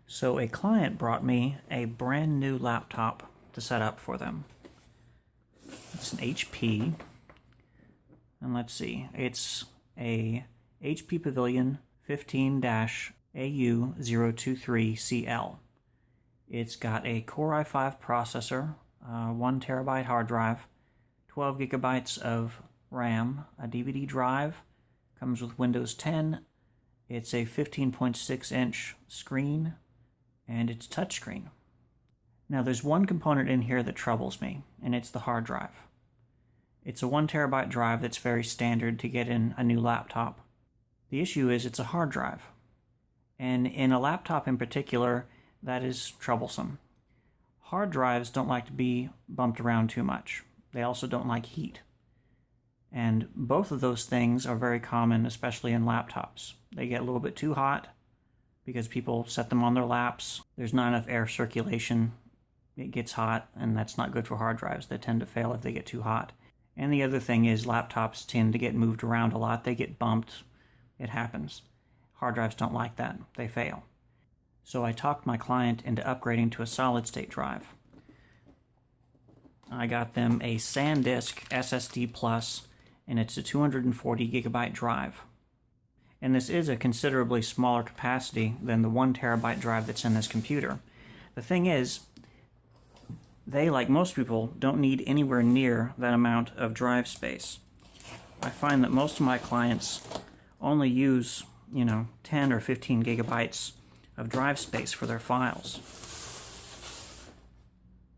So a client brought me a brand new laptop to set up for them. It's an HP, and let's see, it's a HP Pavilion 15-AU023CL. It's got a Core i5 processor, 1 terabyte hard drive, 12 gigabytes of RAM, a DVD drive, comes with Windows 10. It's a 15.6-inch screen, and it's touchscreen. Now there's one component in here that troubles me, and it's the hard drive. It's a 1 terabyte drive that's very standard to get in a new laptop. The issue is it's a hard drive, and in a laptop in particular, that is troublesome. Hard drives don't like to be bumped around too much. They also don't like heat. And both of those things are very common, especially in laptops. They get a little bit too hot because people set them on their laps. There's not enough air circulation. It gets hot, and that's not good for hard drives. They tend to fail if they get too hot. And the other thing is laptops tend to get moved around a lot. They get bumped. It happens. Hard drives don't like that. They fail. So I talked my client into upgrading to a solid-state drive. I got them a SanDisk SSD Plus, and it's a 240 gigabyte drive. And this is a considerably smaller capacity than the 1 terabyte drive that's in this computer. The thing is, they, like most people, don't need anywhere near that amount of drive space. I find that most of my clients only use, 10 or 15 gigabytes of drive space for their files.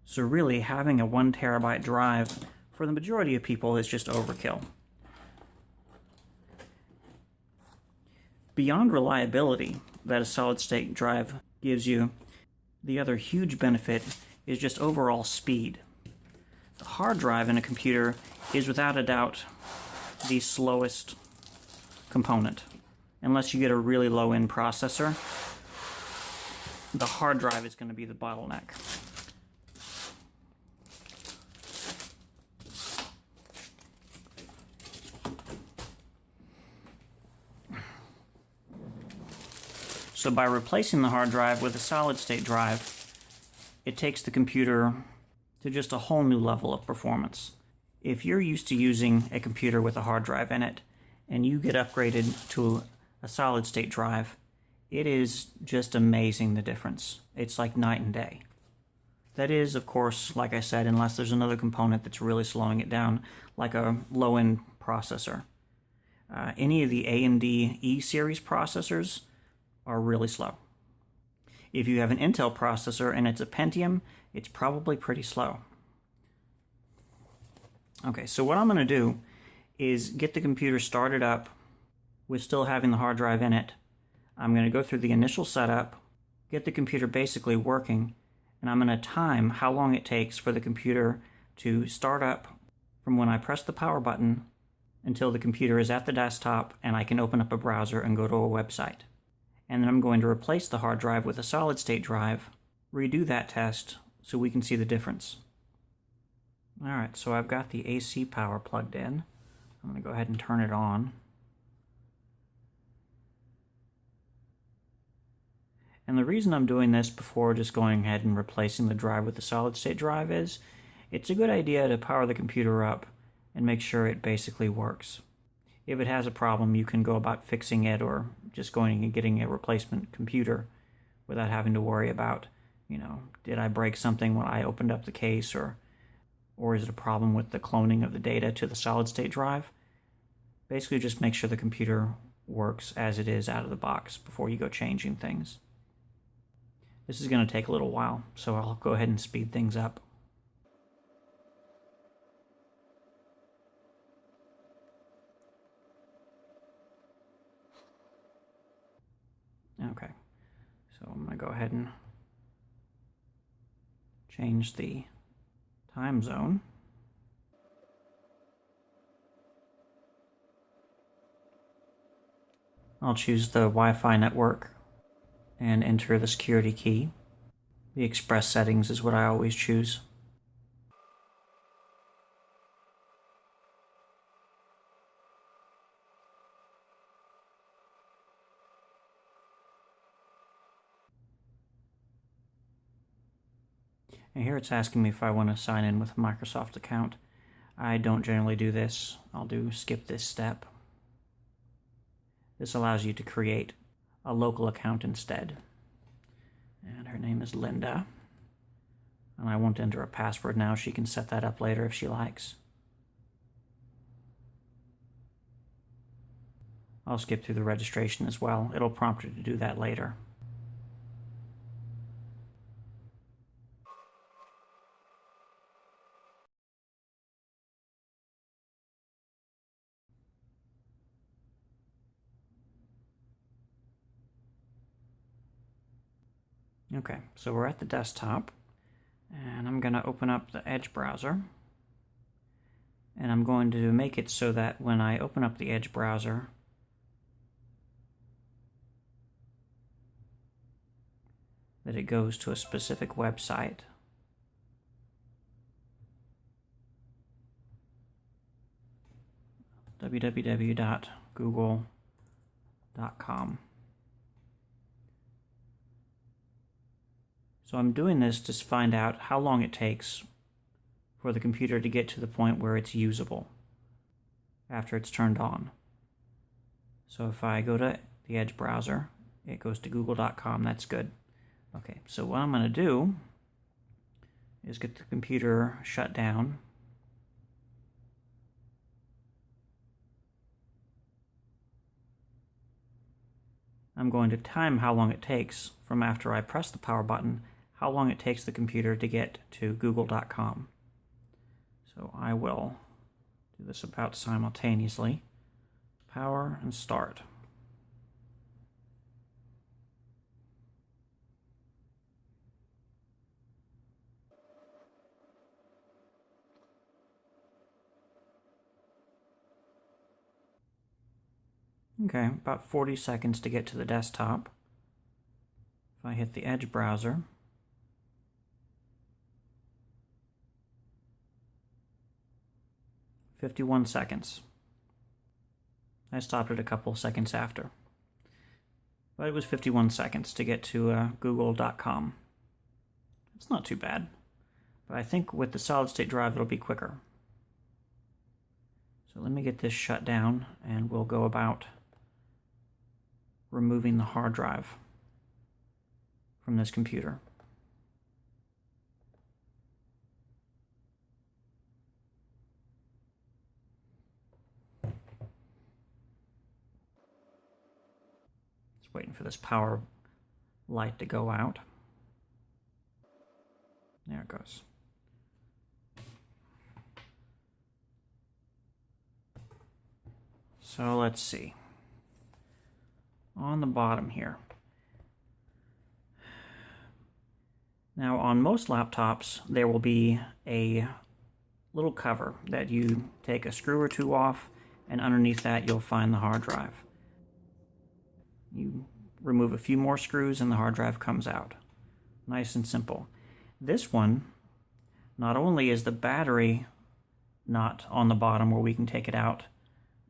So really, having a 1 terabyte drive for the majority of people is just overkill. Beyond reliability that a solid-state drive gives you, the other huge benefit is just overall speed. The hard drive in a computer is without a doubt the slowest component. Unless you get a really low-end processor, the hard drive is going to be the bottleneck. So by replacing the hard drive with a solid-state drive, it takes the computer to just a whole new level of performance. If you're used to using a computer with a hard drive in it, and you get upgraded to a solid-state drive, it is just amazing the difference. It's like night and day. That is, of course, like I said, unless there's another component that's really slowing it down, like a low-end processor. Any of the AMD E-series processors are really slow. If you have an Intel processor and it's a Pentium, it's probably pretty slow. Okay, so what I'm going to do is get the computer started up with still having the hard drive in it. I'm going to go through the initial setup, get the computer basically working, and I'm going to time how long it takes for the computer to start up from when I press the power button until the computer is at the desktop and I can open up a browser and go to a website. And then I'm going to replace the hard drive with a solid-state drive, redo that test so we can see the difference. Alright, so I've got the AC power plugged in. I'm going to go ahead and turn it on. And the reason I'm doing this before just going ahead and replacing the drive with the solid-state drive is it's a good idea to power the computer up and make sure it basically works. If it has a problem, you can go about fixing it or just going and getting a replacement computer without having to worry about, did I break something when I opened up the case, or is it a problem with the cloning of the data to the solid-state drive? Basically just make sure the computer works as it is out of the box before you go changing things. This is going to take a little while, so I'll go ahead and speed things up. Okay, so I'm going to go ahead and change the time zone. I'll choose the Wi-Fi network and enter the security key. The express settings is what I always choose. And here it's asking me if I want to sign in with a Microsoft account. I don't generally do this. I'll skip this step. This allows you to create a local account instead. And her name is Linda. And I won't enter a password now. She can set that up later if she likes. I'll skip through the registration as well. It'll prompt her to do that later. Okay, so we're at the desktop, and I'm going to open up the Edge browser, and I'm going to make it so that when I open up the Edge browser, that it goes to a specific website. www.google.com. So I'm doing this to find out how long it takes for the computer to get to the point where it's usable after it's turned on. So if I go to the Edge browser, it goes to google.com. That's good. Okay, so what I'm going to do is get the computer shut down. I'm going to time how long it takes from after I press the power button, how long it takes the computer to get to google.com. So I will do this about simultaneously. Power and start. Okay, about 40 seconds to get to the desktop. If I hit the Edge browser, "51 seconds. I stopped it a couple seconds after. But it was 51 seconds to get to google.com. It's not too bad. But I think with the solid-state drive it'll be quicker. So let me get this shut down, and we'll go about removing the hard drive from this computer. Just waiting for this power light to go out. There it goes. So let's see. On the bottom here. Now on most laptops there will be a little cover that you take a screw or two off, and underneath that you'll find the hard drive. You remove a few more screws and the hard drive comes out. Nice and simple. This one, not only is the battery not on the bottom where we can take it out,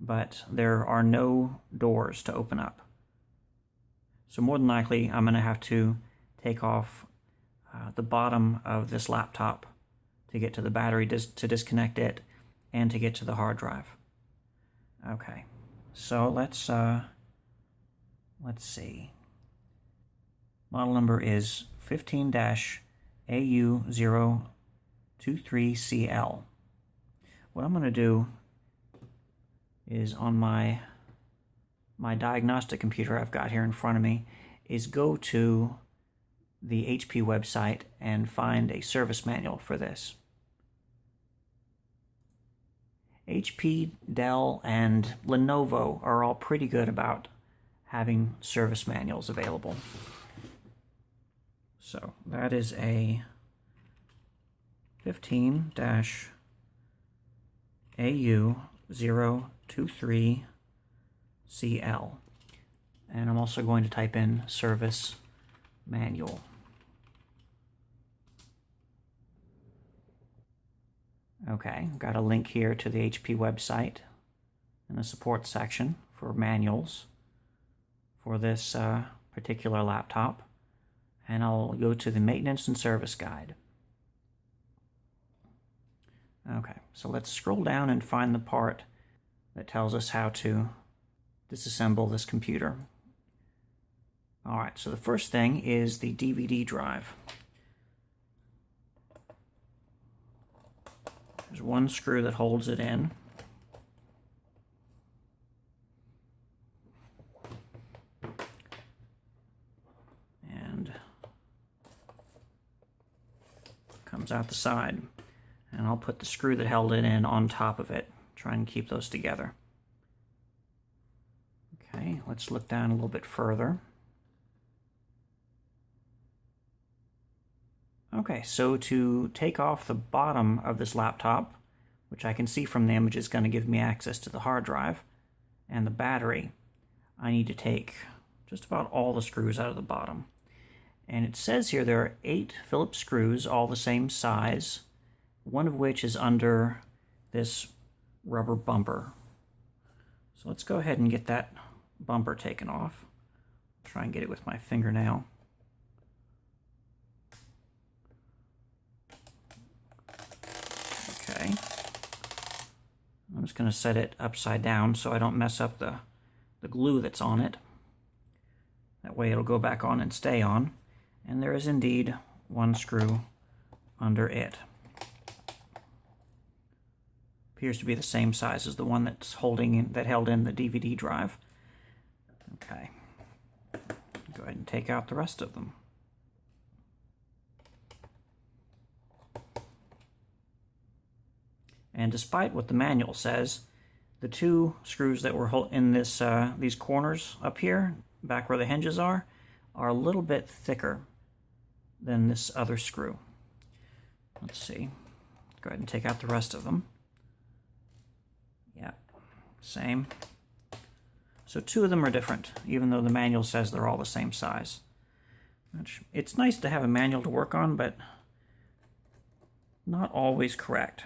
but there are no doors to open up. So more than likely, I'm going to have to take off the bottom of this laptop to get to the battery, to disconnect it, and to get to the hard drive. Okay, so let's see. Model number is 15-AU023CL. What I'm going to do is on my diagnostic computer I've got here in front of me is go to the HP website and find a service manual for this. HP, Dell, and Lenovo are all pretty good about having service manuals available. So that is a 15-AU023CL. And I'm also going to type in service manual. Okay, got a link here to the HP website in the support section for manuals for this particular laptop. And I'll go to the maintenance and service guide. Okay, so let's scroll down and find the part that tells us how to disassemble this computer. Alright, so the first thing is the DVD drive. There's one screw that holds it in. And comes out the side. And I'll put the screw that held it in on top of it. Try and keep those together. Okay, let's look down a little bit further. Okay, so to take off the bottom of this laptop, which I can see from the image is going to give me access to the hard drive and the battery, I need to take just about all the screws out of the bottom. And it says here there are 8 Phillips screws, all the same size, one of which is under this rubber bumper. So let's go ahead and get that bumper taken off. Try and get it with my fingernail. Okay. I'm just going to set it upside down so I don't mess up the glue that's on it. That way it'll go back on and stay on. And there is indeed one screw under it. Appears to be the same size as the one that's held in the DVD drive. Okay. Go ahead and take out the rest of them. And despite what the manual says, the 2 screws that were in these corners up here, back where the hinges are a little bit thicker than this other screw. Let's see. Go ahead and take out the rest of them. Yeah, same. So 2 of them are different, even though the manual says they're all the same size. It's nice to have a manual to work on, but not always correct.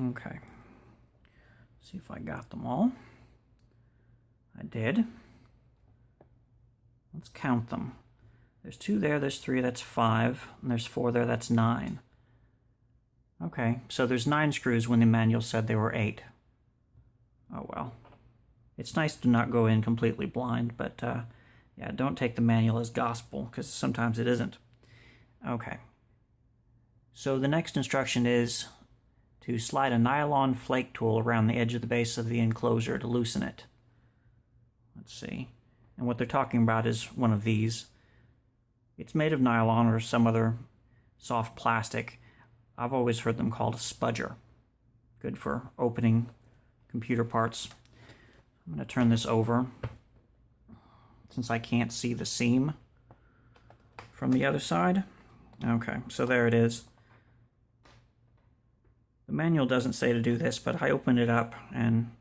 Okay, see if I got them all. I did. Let's count them. There's 2 there, there's 3, that's 5, and there's 4 there, that's 9. Okay, so there's 9 screws when the manual said there were 8. Oh well. It's nice to not go in completely blind, but yeah, don't take the manual as gospel, because sometimes it isn't. Okay. So the next instruction is to slide a nylon flake tool around the edge of the base of the enclosure to loosen it. Let's see. And what they're talking about is one of these. It's made of nylon or some other soft plastic. I've always heard them called a spudger. Good for opening computer parts. I'm going to turn this over since I can't see the seam from the other side. Okay, so there it is. The manual doesn't say to do this, but I opened it up and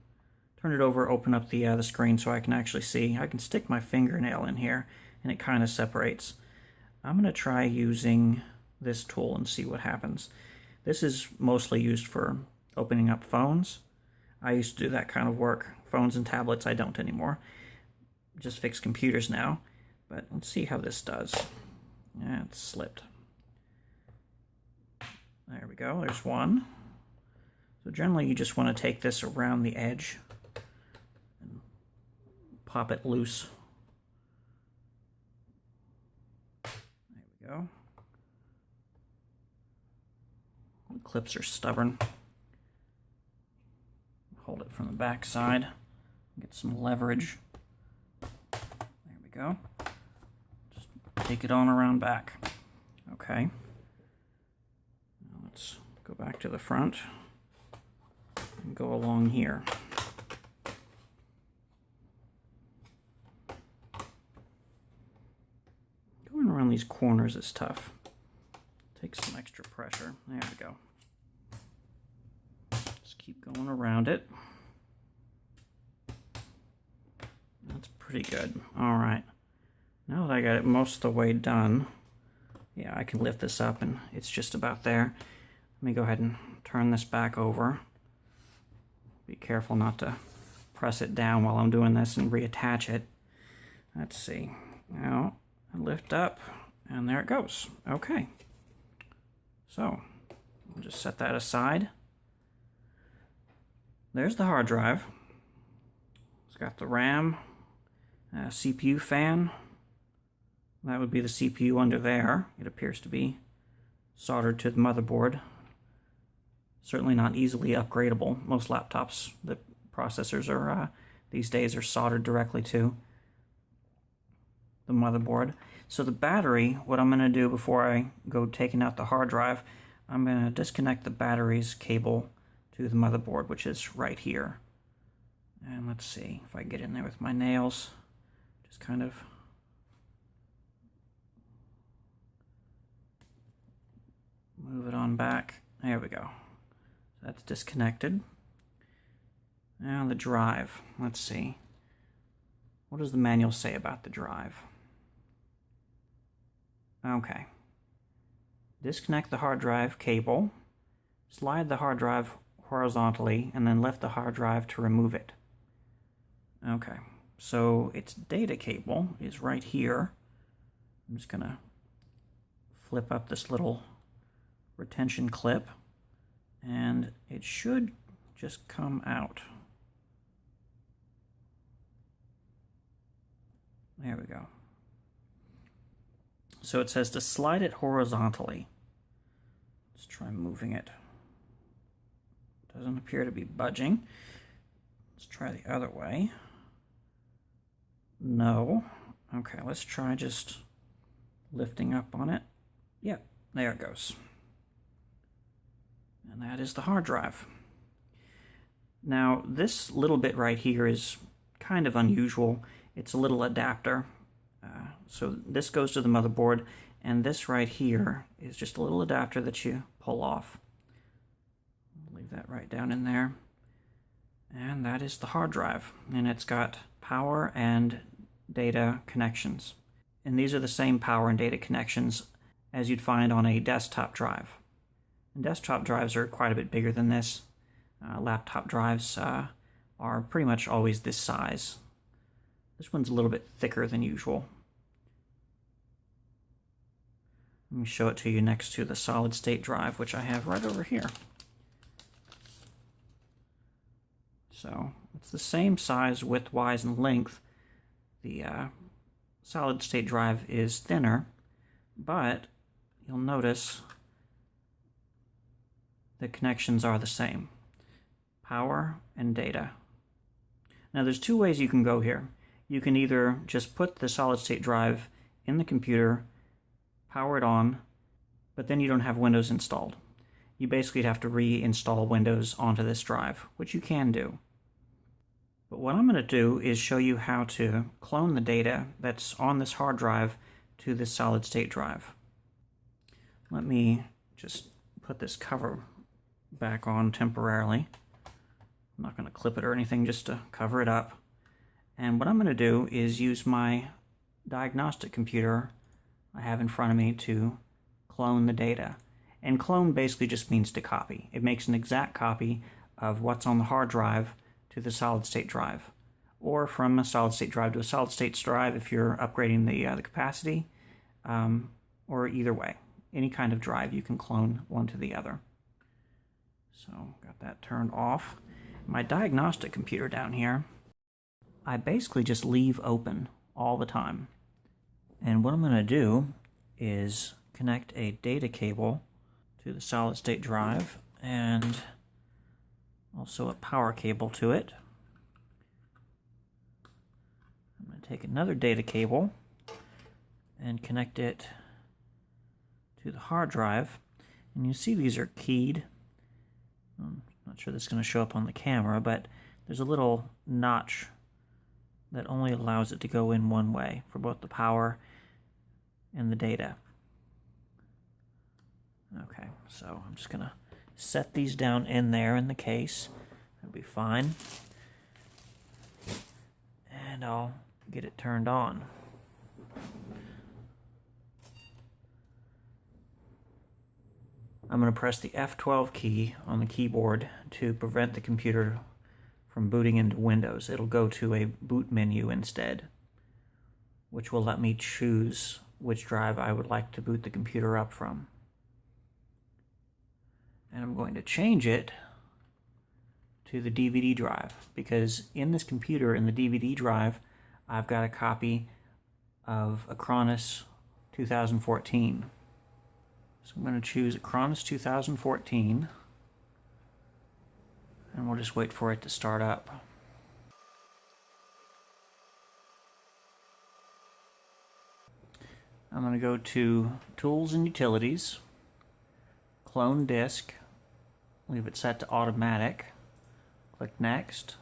turn it over, open up the screen so I can actually see. I can stick my fingernail in here and it kind of separates. I'm going to try using this tool and see what happens. This is mostly used for opening up phones. I used to do that kind of work. Phones and tablets I don't anymore. Just fix computers now. But let's see how this does. Yeah, it's slipped. There we go, there's one. So generally you just want to take this around the edge and pop it loose. There we go. The clips are stubborn. Hold it from the back side. Get some leverage. There we go. Just take it on around back. Okay. Now let's go back to the front and go along here. Going around these corners is tough. Takes some extra pressure. There we go. Just keep going around it. pretty good. All right. Now that I got it most of the way done, yeah, I can lift this up and it's just about there. Let me go ahead and turn this back over. Be careful not to press it down while I'm doing this and reattach it. Let's see. Now, I lift up and there it goes. Okay. So, I'll just set that aside. There's the hard drive. It's got the RAM, CPU fan. That would be the CPU under there. It appears to be soldered to the motherboard. Certainly not easily upgradable. Most laptops, the processors are these days are soldered directly to the motherboard. So the battery, what I'm going to do before I go taking out the hard drive, I'm going to disconnect the battery's cable to the motherboard, which is right here. And let's see if I get in there with my nails. Just kind of move it on back. There we go. That's disconnected. Now the drive. Let's see. What does the manual say about the drive? Okay. Disconnect the hard drive cable. Slide the hard drive horizontally and then lift the hard drive to remove it. Okay. So its data cable is right here. I'm just going to flip up this little retention clip and it should just come out. There we go. So it says to slide it horizontally. Let's try moving it. Doesn't appear to be budging. Let's try the other way. No. Okay, let's try just lifting up on it. Yep, there it goes. And that is the hard drive. Now, this little bit right here is kind of unusual. It's a little adapter. So this goes to the motherboard, and this right here is just a little adapter that you pull off. Leave that right down in there. And that is the hard drive. And it's got power and data connections. And these are the same power and data connections as you'd find on a desktop drive. And desktop drives are quite a bit bigger than this. Laptop drives are pretty much always this size. This one's a little bit thicker than usual. Let me show it to you next to the solid state drive, which I have right over here. So it's the same size, width-wise, and length. The solid state drive is thinner, but you'll notice the connections are the same. Power and data. Now there's two ways you can go here. You can either just put the solid state drive in the computer, power it on, but then you don't have Windows installed. You basically have to reinstall Windows onto this drive, which you can do. But what I'm going to do is show you how to clone the data that's on this hard drive to this solid state drive. Let me just put this cover back on temporarily. I'm not going to clip it or anything, just to cover it up. And what I'm going to do is use my diagnostic computer I have in front of me to clone the data. And clone basically just means to copy. It makes an exact copy of what's on the hard drive to the solid state drive, or from a solid state drive to a solid state drive if you're upgrading the capacity, or either way. Any kind of drive you can clone one to the other. So got that turned off. My diagnostic computer down here, I basically just leave open all the time. And what I'm going to do is connect a data cable to the solid state drive and also a power cable to it. I'm going to take another data cable and connect it to the hard drive. And you see these are keyed. I'm not sure this is going to show up on the camera, but there's a little notch that only allows it to go in one way for both the power and the data. Okay, so I'm just going to set these down in there in the case. That'll be fine. And I'll get it turned on. I'm going to press the F12 key on the keyboard to prevent the computer from booting into Windows. It'll go to a boot menu instead, which will let me choose which drive I would like to boot the computer up from. And I'm going to change it to the DVD drive, because in this computer, in the DVD drive, I've got a copy of Acronis 2014. So I'm going to choose Acronis 2014, and we'll just wait for it to start up. I'm going to go to Tools and Utilities, Clone Disk, leave it set to Automatic, click Next.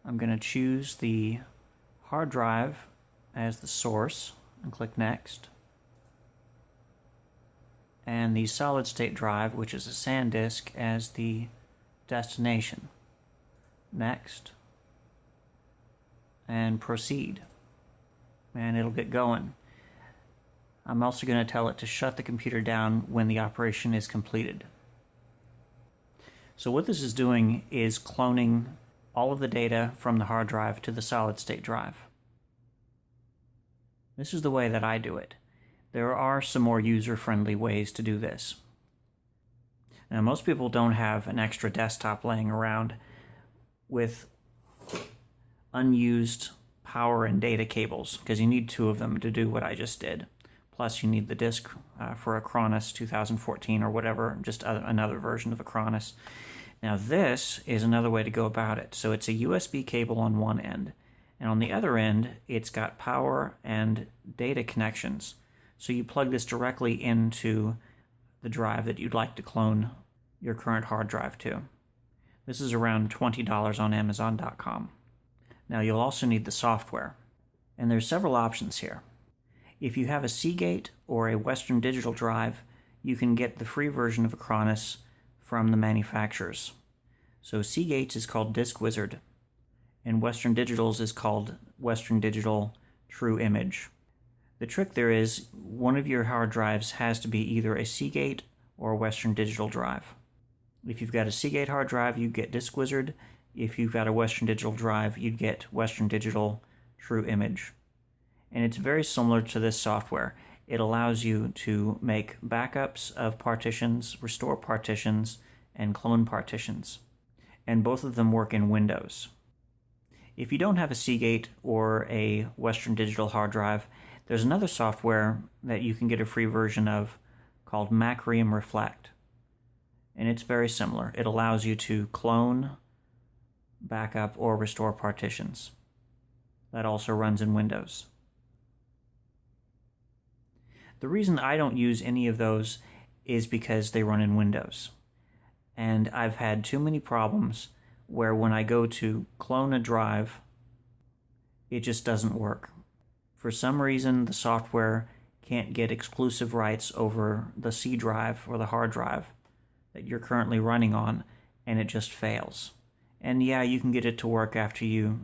I'm going to choose the hard drive as the source and click Next. And the solid state drive, which is a SanDisk, as the destination. Next. And proceed. And it'll get going. I'm also going to tell it to shut the computer down when the operation is completed. So what this is doing is cloning all of the data from the hard drive to the solid state drive. This is the way that I do it. There are some more user-friendly ways to do this. Now, most people don't have an extra desktop laying around with unused power and data cables, because you need 2 of them to do what I just did. Plus, you need the disk for Acronis 2014 or whatever, just another version of Acronis. Now, this is another way to go about it. So it's a USB cable on one end, and on the other end, it's got power and data connections. So you plug this directly into the drive that you'd like to clone your current hard drive to. This is around $20 on Amazon.com. Now, you'll also need the software, and there's several options here. If you have a Seagate or a Western Digital drive, you can get the free version of Acronis from the manufacturers. So Seagate's is called Disk Wizard, and Western Digital's is called Western Digital True Image. The trick there is one of your hard drives has to be either a Seagate or a Western Digital drive. If you've got a Seagate hard drive, you get Disk Wizard. If you've got a Western Digital drive, you'd get Western Digital True Image. And it's very similar to this software. It allows you to make backups of partitions, restore partitions, and clone partitions. And both of them work in Windows. If you don't have a Seagate or a Western Digital hard drive, there's another software that you can get a free version of called Macrium Reflect. And it's very similar. It allows you to clone, backup, or restore partitions. That also runs in Windows. The reason I don't use any of those is because they run in Windows. And I've had too many problems where when I go to clone a drive, it just doesn't work. For some reason, the software can't get exclusive rights over the C drive or the hard drive that you're currently running on, and it just fails. And yeah, you can get it to work after you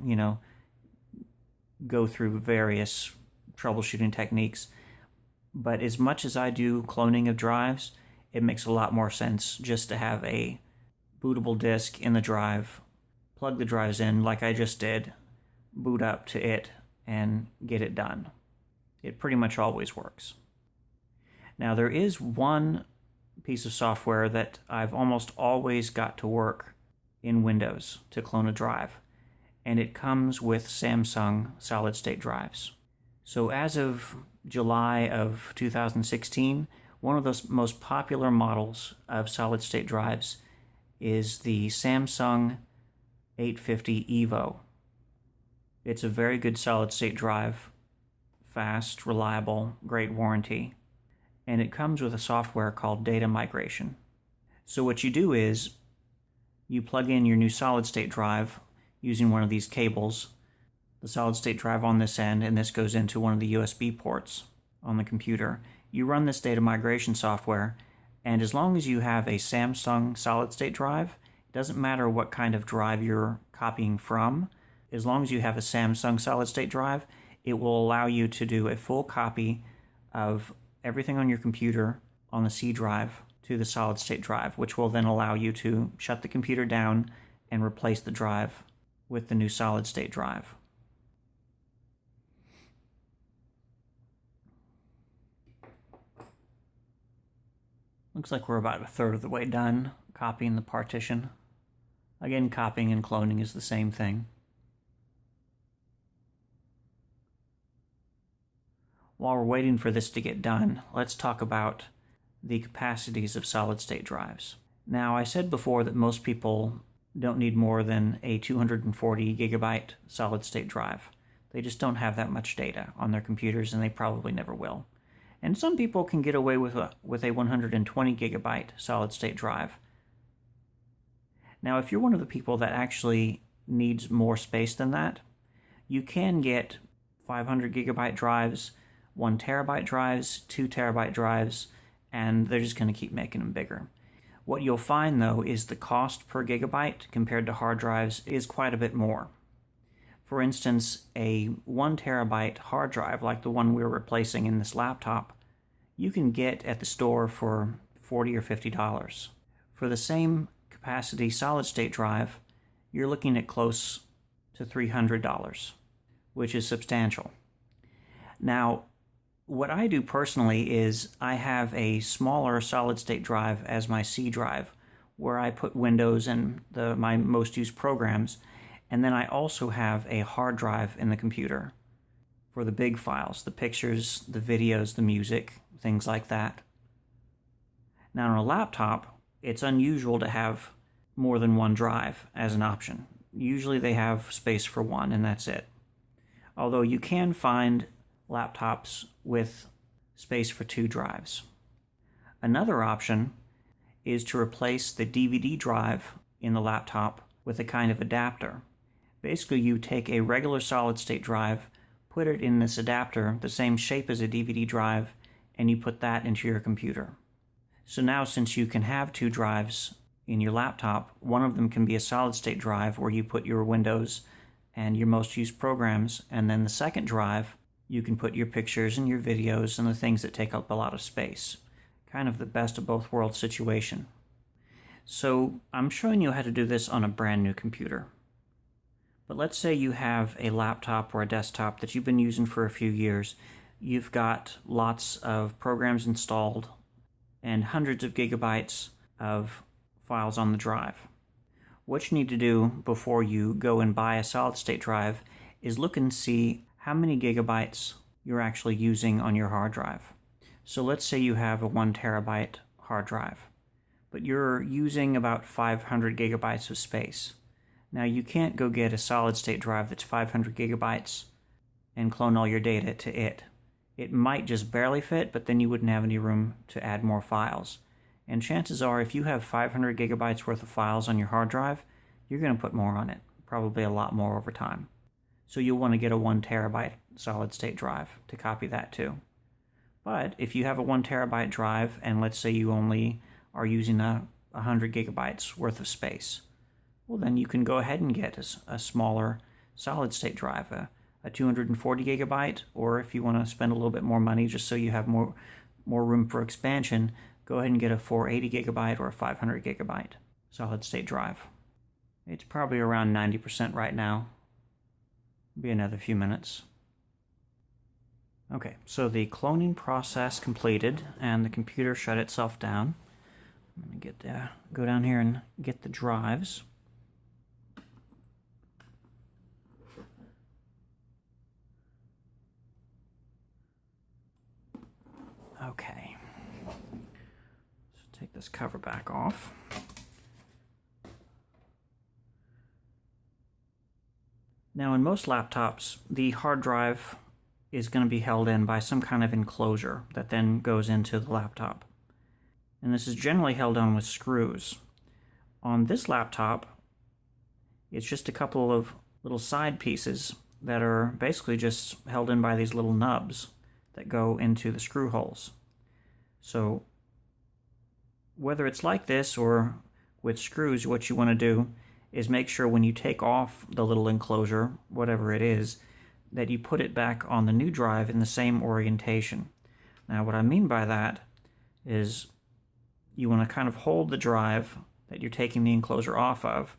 go through various troubleshooting techniques. But as much as I do cloning of drives, it makes a lot more sense just to have a bootable disk in the drive, plug the drives in like I just did, boot up to it, and get it done. It pretty much always works. Now, there is one piece of software that I've almost always got to work in Windows to clone a drive, and it comes with Samsung solid-state drives. So as of July of 2016, one of the most popular models of solid-state drives is the Samsung 850 EVO. It's a very good solid-state drive, fast, reliable, great warranty, and it comes with a software called Data Migration. So what you do is you plug in your new solid-state drive using one of these cables, the solid-state drive on this end, and this goes into one of the USB ports on the computer. You run this data migration software, and as long as you have a Samsung solid-state drive, it doesn't matter what kind of drive you're copying from, as long as you have a Samsung solid-state drive, it will allow you to do a full copy of everything on your computer on the C drive to the solid-state drive, which will then allow you to shut the computer down and replace the drive with the new solid-state drive. Looks like we're about a third of the way done copying the partition. Again, copying and cloning is the same thing. While we're waiting for this to get done, let's talk about the capacities of solid-state drives. Now, I said before that most people don't need more than a 240 gigabyte solid-state drive. They just don't have that much data on their computers, and they probably never will. And some people can get away with a 120 gigabyte solid-state drive. Now, if you're one of the people that actually needs more space than that, you can get 500 gigabyte drives, 1 terabyte drives, 2 terabyte drives, and they're just going to keep making them bigger. What you'll find, though, is the cost per gigabyte compared to hard drives is quite a bit more. For instance, a 1 terabyte hard drive, like the one we're replacing in this laptop, you can get at the store for $40 or $50. For the same capacity solid-state drive, you're looking at close to $300, which is substantial. Now, what I do personally is I have a smaller solid-state drive as my C drive, where I put Windows and my most used programs, and then I also have a hard drive in the computer for the big files, the pictures, the videos, the music, things like that. Now, on a laptop, it's unusual to have more than one drive as an option. Usually they have space for one, and that's it. Although you can find laptops with space for 2 drives. Another option is to replace the DVD drive in the laptop with a kind of adapter. Basically, you take a regular solid-state drive, put it in this adapter, the same shape as a DVD drive, and you put that into your computer. So now, since you can have 2 drives in your laptop, one of them can be a solid-state drive where you put your Windows and your most used programs, and then the second drive you can put your pictures and your videos and the things that take up a lot of space. Kind of the best of both worlds situation. So I'm showing you how to do this on a brand new computer. But let's say you have a laptop or a desktop that you've been using for a few years. You've got lots of programs installed and hundreds of gigabytes of files on the drive. What you need to do before you go and buy a solid-state drive is look and see how many gigabytes you're actually using on your hard drive. So let's say you have a 1 terabyte hard drive, but you're using about 500 gigabytes of space. Now, you can't go get a solid-state drive that's 500 gigabytes and clone all your data to it. It might just barely fit, but then you wouldn't have any room to add more files. And chances are, if you have 500 gigabytes worth of files on your hard drive, you're going to put more on it, probably a lot more over time. So you'll want to get a 1 terabyte solid-state drive to copy that too. But if you have a 1 terabyte drive, and let's say you only are using 100 gigabytes worth of space, well, then you can go ahead and get a smaller solid-state drive, a 240 gigabyte, or if you want to spend a little bit more money just so you have more room for expansion, go ahead and get a 480 gigabyte or a 500 gigabyte solid-state drive. It's probably around 90% right now. Be another few minutes. Okay, so the cloning process completed and the computer shut itself down. I'm going to go down here and get the drives. Okay. So take this cover back off. Now, in most laptops, the hard drive is going to be held in by some kind of enclosure that then goes into the laptop. And this is generally held on with screws. On this laptop, it's just a couple of little side pieces that are basically just held in by these little nubs that go into the screw holes. So whether it's like this or with screws, what you want to do is make sure when you take off the little enclosure, whatever it is, that you put it back on the new drive in the same orientation. Now what I mean by that is you want to kind of hold the drive that you're taking the enclosure off of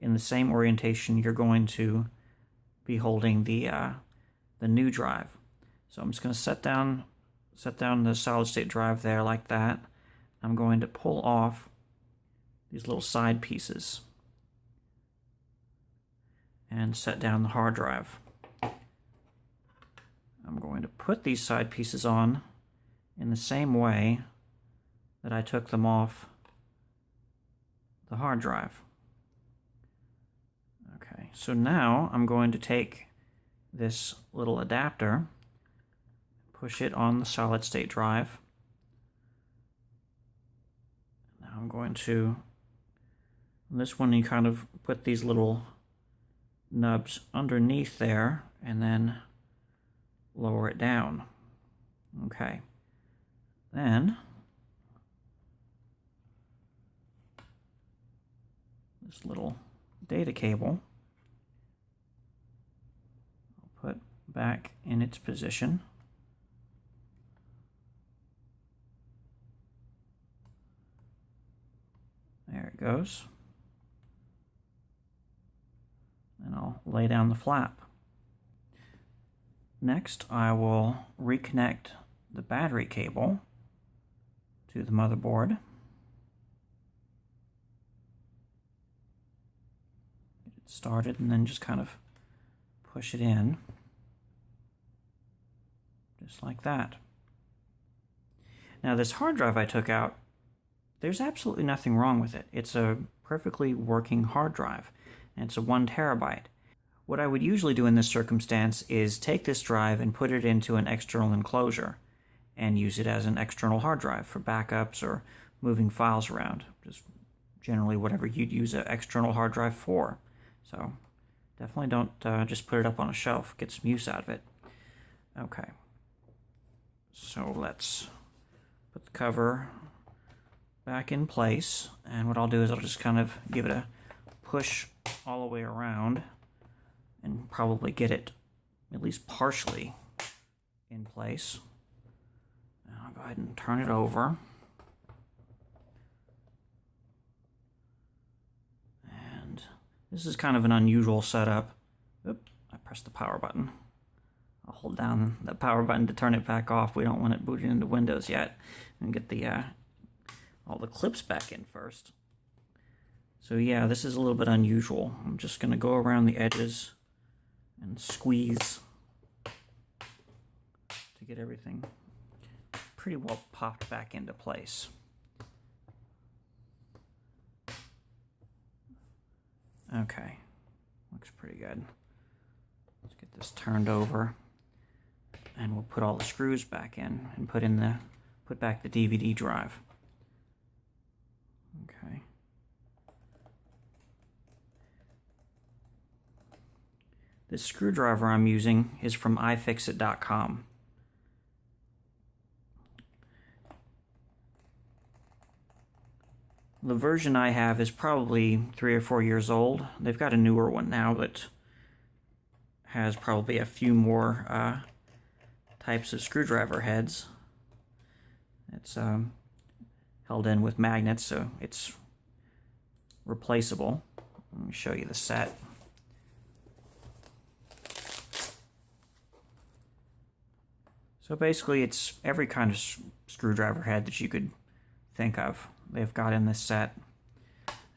in the same orientation you're going to be holding the new drive. So I'm just going to set down the solid state drive there like that. I'm going to pull off these little side pieces and set down the hard drive. I'm going to put these side pieces on in the same way that I took them off the hard drive. Okay, so now I'm going to take this little adapter, push it on the solid state drive. Now I'm going to, on this one you kind of put these little nubs underneath there and then lower it down. Okay, then this little data cable I'll put back in its position. There it goes. And I'll lay down the flap. Next, I will reconnect the battery cable to the motherboard. Get it started and then just kind of push it in, just like that. Now this hard drive I took out, there's absolutely nothing wrong with it. It's a perfectly working hard drive, and it's a 1 terabyte. What I would usually do in this circumstance is take this drive and put it into an external enclosure and use it as an external hard drive for backups or moving files around. Just generally whatever you'd use an external hard drive for. So definitely don't just put it up on a shelf. Get some use out of it. Okay. So let's put the cover back in place, and what I'll do is I'll just kind of give it a push all the way around and probably get it at least partially in place. Now I'll go ahead and turn it over. And this is kind of an unusual setup. Oop, I pressed the power button. I'll hold down the power button to turn it back off. We don't want it booted into Windows yet. And get the all the clips back in first. So yeah, this is a little bit unusual. I'm just going to go around the edges and squeeze to get everything pretty well popped back into place. Okay, looks pretty good. Let's get this turned over, and we'll put all the screws back in and put back the DVD drive. Okay. This screwdriver I'm using is from ifixit.com. The version I have is probably 3 or 4 years old. They've got a newer one now that has probably a few more types of screwdriver heads. It's held in with magnets, so it's replaceable. Let me show you the set. So basically it's every kind of screwdriver head that you could think of they've got in this set.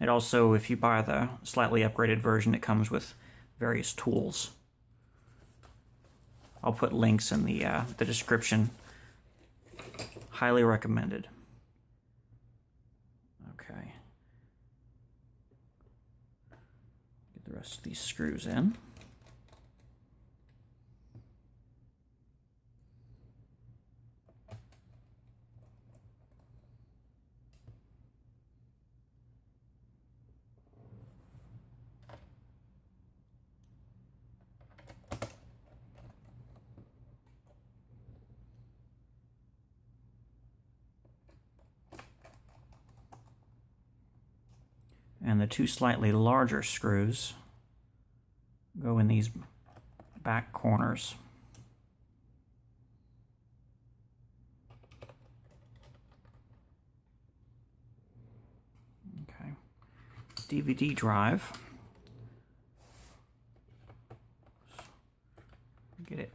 It also, if you buy the slightly upgraded version, it comes with various tools. I'll put links in the description. Highly recommended. Okay. Get the rest of these screws in. And the two slightly larger screws go in these back corners. Okay. DVD drive. Get it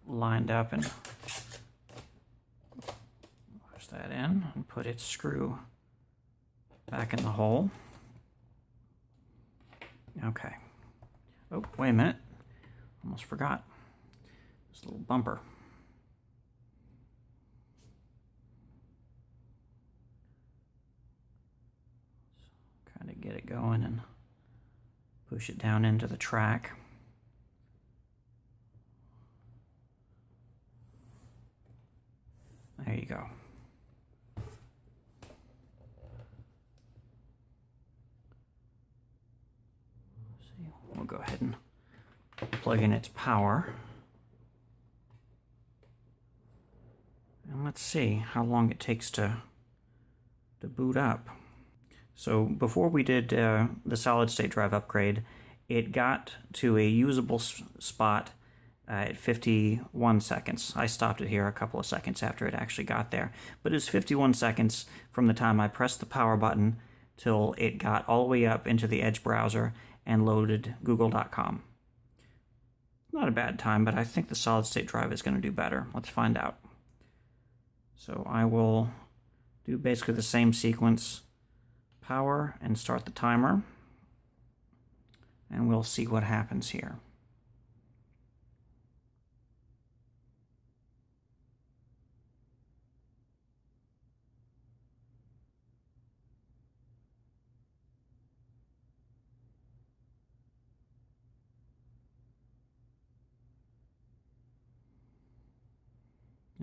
lined up and push that in and put its screw back in the hole. Okay. Oh, wait a minute. Almost forgot. This little bumper. Kind of get it going and push it down into the track. There you go. See, we'll go ahead and plug in its power. And let's see how long it takes to boot up. So before we did the solid state drive upgrade, it got to a usable spot at 51 seconds. I stopped it here a couple of seconds after it actually got there. But it was 51 seconds from the time I pressed the power button till it got all the way up into the Edge browser and loaded google.com. Not a bad time, but I think the solid state drive is going to do better. Let's find out. So I will do basically the same sequence. Power and start the timer. And we'll see what happens here.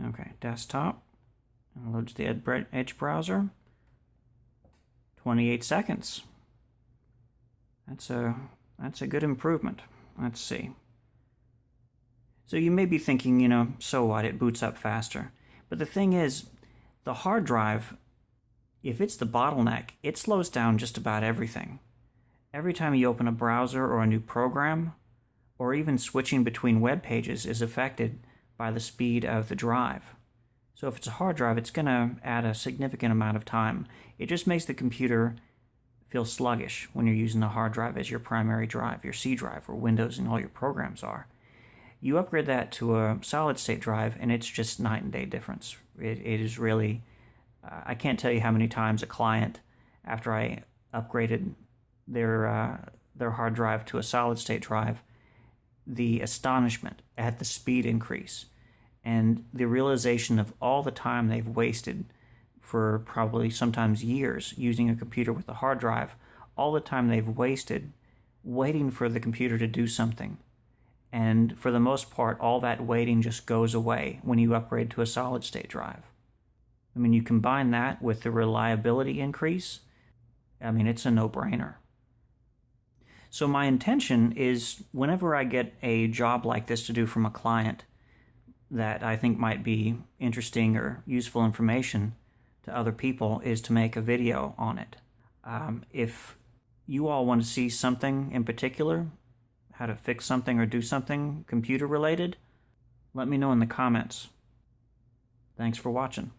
Okay, desktop, and loads the Edge browser. 28 seconds. That's a good improvement. Let's see. So you may be thinking, you know, so what? It boots up faster. But the thing is, the hard drive, if it's the bottleneck, it slows down just about everything. Every time you open a browser or a new program, or even switching between web pages is affected by the speed of the drive. So if it's a hard drive, it's going to add a significant amount of time. It just makes the computer feel sluggish when you're using the hard drive as your primary drive, your C drive, where Windows and all your programs are. You upgrade that to a solid state drive, and it's just night and day difference. It is really, I can't tell you how many times a client, after I upgraded their hard drive to a solid state drive, the astonishment at the speed increase and the realization of all the time they've wasted for probably sometimes years using a computer with a hard drive, all the time they've wasted waiting for the computer to do something. And for the most part, all that waiting just goes away when you upgrade to a solid state drive. I mean, you combine that with the reliability increase, I mean, it's a no-brainer. So my intention is, whenever I get a job like this to do from a client that I think might be interesting or useful information to other people, is to make a video on it. If you all want to see something in particular, how to fix something or do something computer related, let me know in the comments. Thanks for watching.